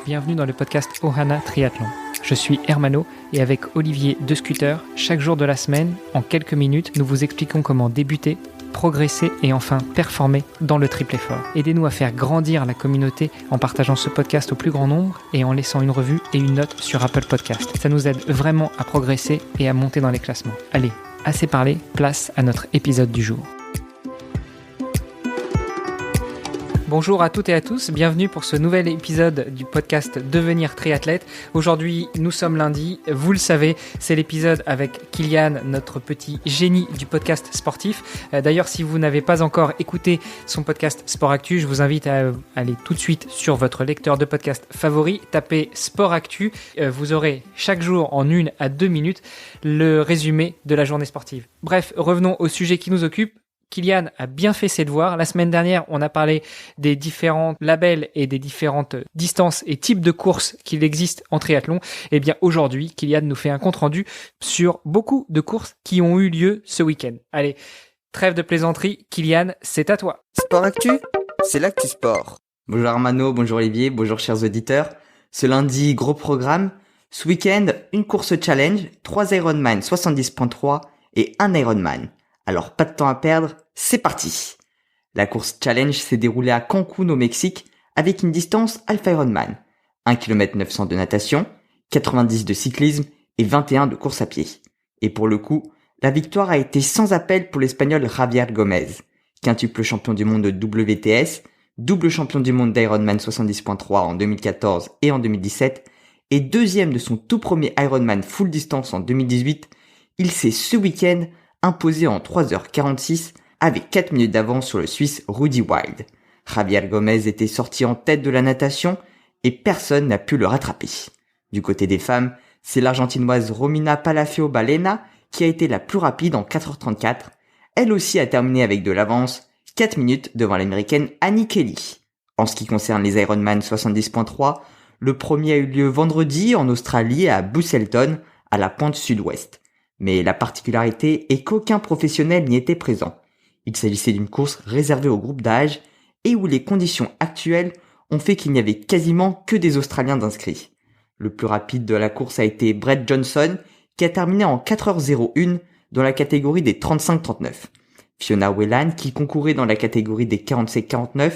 bienvenue dans le podcast Ohana Triathlon. Je suis Hermano et avec Olivier de Scooter, chaque jour de la semaine, en quelques minutes, nous vous expliquons comment débuter, progresser et enfin performer dans le triple effort. Aidez-nous à faire grandir la communauté en partageant ce podcast au plus grand nombre et en laissant une revue et une note sur Apple Podcast. Ça nous aide vraiment à progresser et à monter dans les classements. Allez, assez parlé, place à notre épisode du jour. Bonjour à toutes et à tous, bienvenue pour ce nouvel épisode du podcast Devenir triathlète. Aujourd'hui, nous sommes lundi, vous le savez, c'est l'épisode avec Kylian, notre petit génie du podcast sportif. D'ailleurs, si vous n'avez pas encore écouté son podcast Sport Actu, je vous invite à aller tout de suite sur votre lecteur de podcast favori, tapez Sport Actu. Vous aurez chaque jour en 1 à 2 minutes le résumé de la journée sportive. Bref, revenons au sujet qui nous occupe. Kylian a bien fait ses devoirs. La semaine dernière, on a parlé des différents labels et des différentes distances et types de courses qu'il existe en triathlon. Et bien aujourd'hui, Kylian nous fait un compte-rendu sur beaucoup de courses qui ont eu lieu ce week-end. Allez, trêve de plaisanterie, Kylian, c'est à toi. Sport Actu, c'est l'actu sport. Bonjour Armano, bonjour Olivier, bonjour chers auditeurs. Ce lundi, gros programme. Ce week-end, une course challenge, 3 Ironman 70.3 et 1 Ironman. Alors pas de temps à perdre, c'est parti. La course challenge s'est déroulée à Cancun au Mexique avec une distance Alpha Ironman, 1 km 900 de natation, 90 de cyclisme et 21 de course à pied. Et pour le coup, la victoire a été sans appel pour l'Espagnol Javier Gomez, quintuple champion du monde de WTS, double champion du monde d'Ironman 70.3 en 2014 et en 2017, et deuxième de son tout premier Ironman full distance en 2018. Il s'est ce week-end imposé en 3h46 avec 4 minutes d'avance sur le Suisse Rudy Wild. Javier Gomez était sorti en tête de la natation et personne n'a pu le rattraper. Du côté des femmes, c'est l'Argentinoise Romina Palacio-Balena qui a été la plus rapide en 4h34. Elle aussi a terminé avec de l'avance, 4 minutes devant l'Américaine Annie Kelly. En ce qui concerne les Ironman 70.3, le premier a eu lieu vendredi en Australie à Busselton, à la pointe sud-ouest. Mais la particularité est qu'aucun professionnel n'y était présent. Il s'agissait d'une course réservée au groupe d'âge et où les conditions actuelles ont fait qu'il n'y avait quasiment que des Australiens d'inscrits. Le plus rapide de la course a été Brett Johnson qui a terminé en 4h01 dans la catégorie des 35-39. Fiona Whelan qui concourait dans la catégorie des 47-49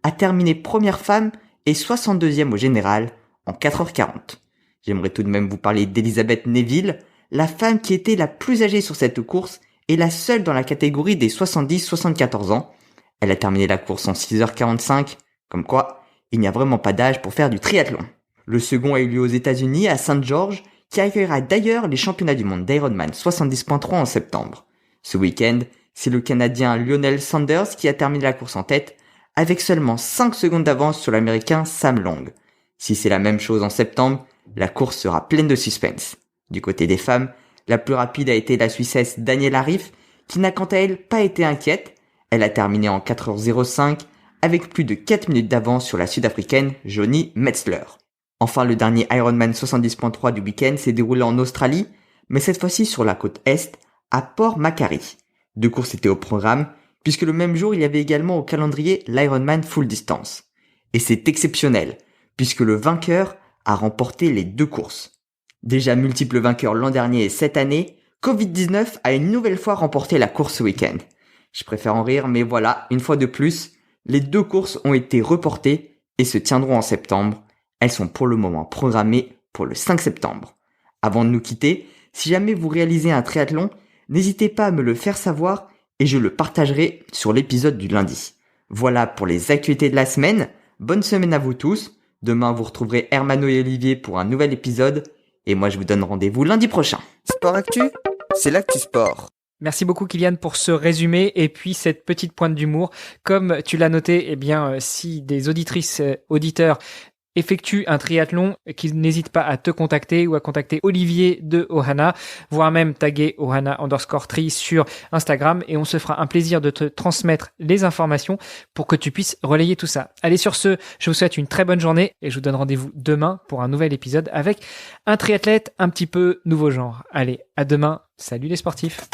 a terminé première femme et 62e au général en 4h40. J'aimerais tout de même vous parler d'Elizabeth Neville, la femme qui était la plus âgée sur cette course est la seule dans la catégorie des 70-74 ans. Elle a terminé la course en 6h45, comme quoi il n'y a vraiment pas d'âge pour faire du triathlon. Le second a eu lieu aux États-Unis à St. George, qui accueillera d'ailleurs les championnats du monde d'Ironman 70.3 en septembre. Ce week-end, c'est le Canadien Lionel Sanders qui a terminé la course en tête, avec seulement 5 secondes d'avance sur l'Américain Sam Long. Si c'est la même chose en septembre, la course sera pleine de suspense. Du côté des femmes, la plus rapide a été la Suissesse Daniela Ryf, qui n'a quant à elle pas été inquiète. Elle a terminé en 4h05 avec plus de 4 minutes d'avance sur la Sud-Africaine Joni Metzler. Enfin, le dernier Ironman 70.3 du week-end s'est déroulé en Australie, mais cette fois-ci sur la côte Est, à Port Macquarie. 2 courses étaient au programme, puisque le même jour il y avait également au calendrier l'Ironman Full Distance. Et c'est exceptionnel, puisque le vainqueur a remporté les 2 courses. Déjà multiple vainqueur l'an dernier et cette année, Covid-19 a une nouvelle fois remporté la course ce week-end. Je préfère en rire, mais voilà, une fois de plus, les 2 courses ont été reportées et se tiendront en septembre. Elles sont pour le moment programmées pour le 5 septembre. Avant de nous quitter, si jamais vous réalisez un triathlon, n'hésitez pas à me le faire savoir et je le partagerai sur l'épisode du lundi. Voilà pour les actualités de la semaine. Bonne semaine à vous tous. Demain, vous retrouverez Hermano et Olivier pour un nouvel épisode. Et moi, je vous donne rendez-vous lundi prochain. Sport Actu, c'est l'actu sport. Merci beaucoup Kylian pour ce résumé et puis cette petite pointe d'humour. Comme tu l'as noté, eh bien, si des auditrices, auditeurs effectue un triathlon, qu'ils n'hésitent pas à te contacter ou à contacter Olivier de Ohana, voire même taguer Ohana_tri sur Instagram et on se fera un plaisir de te transmettre les informations pour que tu puisses relayer tout ça. Allez, sur ce, je vous souhaite une très bonne journée et je vous donne rendez-vous demain pour un nouvel épisode avec un triathlète un petit peu nouveau genre. Allez, à demain. Salut les sportifs.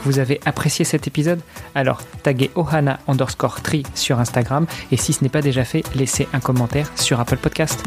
vous avez apprécié cet épisode, alors taguez ohana_tri sur Instagram et si ce n'est pas déjà fait, laissez un commentaire sur Apple Podcast.